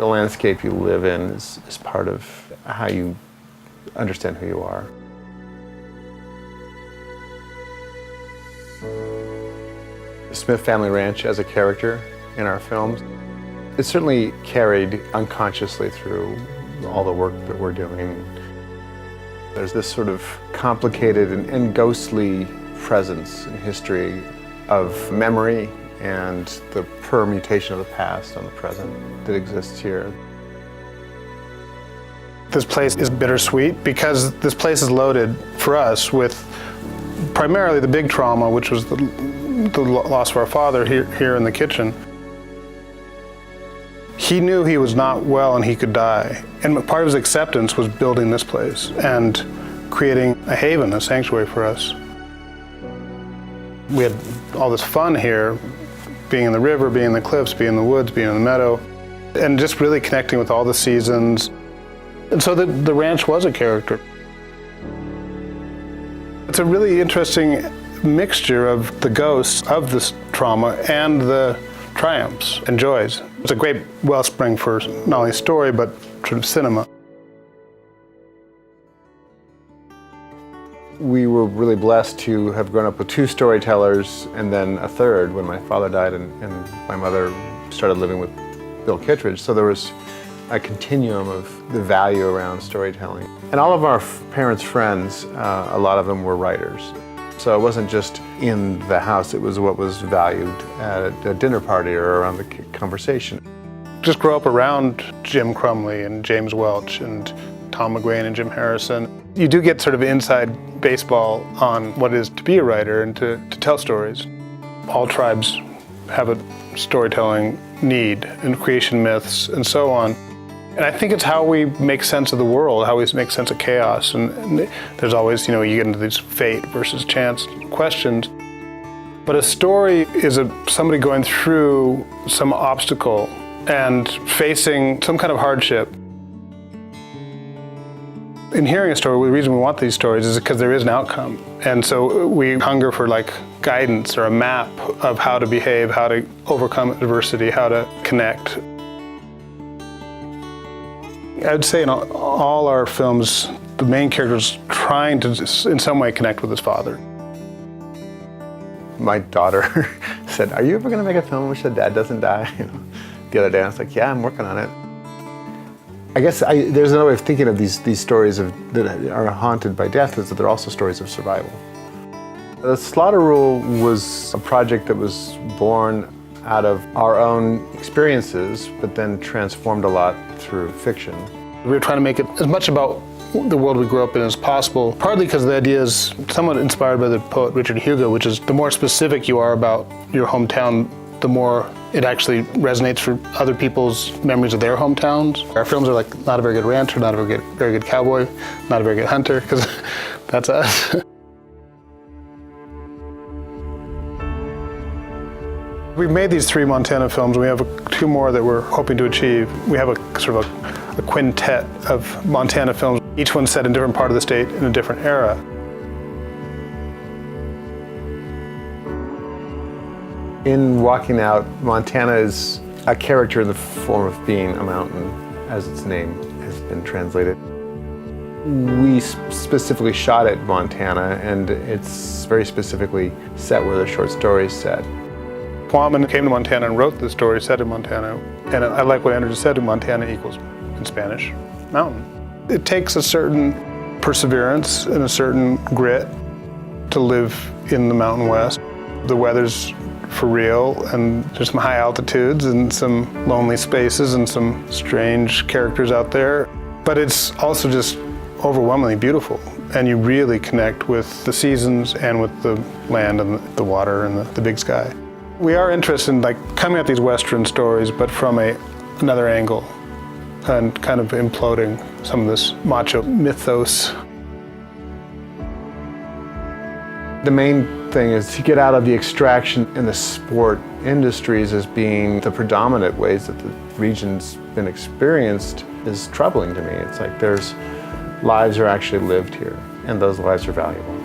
The landscape you live in is part of how you understand who you are. The Smith family ranch as a character in our films, it's certainly carried unconsciously through all the work that we're doing. There's this sort of complicated and ghostly presence in history of memory and the permutation of the past on the present that exists here. This place is bittersweet because this place is loaded for us with primarily the big trauma, which was the loss of our father here in the kitchen. He knew he was not well and he could die. And part of his acceptance was building this place and creating a haven, a sanctuary for us. We had all this fun here, being in the river, being in the cliffs, being in the woods, being in the meadow, and just really connecting with all the seasons. And so the ranch was a character. It's a really interesting mixture of the ghosts of this trauma and the triumphs and joys. It's a great wellspring for not only story, but sort of cinema. We were really blessed to have grown up with two storytellers and then a third when my father died and my mother started living with Bill Kittredge. So there was a continuum of the value around storytelling. And all of our parents' friends, a lot of them were writers. So it wasn't just in the house, it was what was valued at a dinner party or around the conversation. Just grow up around Jim Crumley and James Welch and Tom McGuane and Jim Harrison. You do get sort of inside baseball on what it is to be a writer and to tell stories. All tribes have a storytelling need and creation myths and so on. And I think it's how we make sense of the world, how we make sense of chaos. And there's always, you get into these fate versus chance questions. But a story is somebody going through some obstacle and facing some kind of hardship. In hearing a story, the reason we want these stories is because there is an outcome. And so we hunger for guidance or a map of how to behave, how to overcome adversity, how to connect. I'd say in all our films, the main character is trying to, in some way, connect with his father. My daughter said, "Are you ever going to make a film in which the dad doesn't die?" The other day, I was like, "Yeah, I'm working on it." I guess there's another way of thinking of these stories that are haunted by death, is that they're also stories of survival. The Slaughter Rule was a project that was born out of our own experiences, but then transformed a lot through fiction. We were trying to make it as much about the world we grew up in as possible, partly because the idea is somewhat inspired by the poet Richard Hugo, which is the more specific you are about your hometown, the more it actually resonates for other people's memories of their hometowns. Our films are like not a very good rancher, not a very good cowboy, not a very good hunter, because that's us. We've made these 3 Montana films. We have 2 more that we're hoping to achieve. We have a sort of a quintet of Montana films, each one set in a different part of the state in a different era. In Walking Out, Montana is a character in the form of being a mountain, as its name has been translated. We specifically shot at Montana, and it's very specifically set where the short story is set. Quammen came to Montana and wrote the story set in Montana, and I like what Andrew just said, Montana equals, in Spanish, mountain. It takes a certain perseverance and a certain grit to live in the Mountain West. The weather's for real, and there's some high altitudes and some lonely spaces and some strange characters out there. But it's also just overwhelmingly beautiful, and you really connect with the seasons and with the land and the water and the big sky. We are interested in coming at these Western stories, but from another angle, and kind of imploding some of this macho mythos. The main thing is to get out of the extraction in the sport industries as being the predominant ways that the region's been experienced is troubling to me. It's like lives are actually lived here, and those lives are valuable.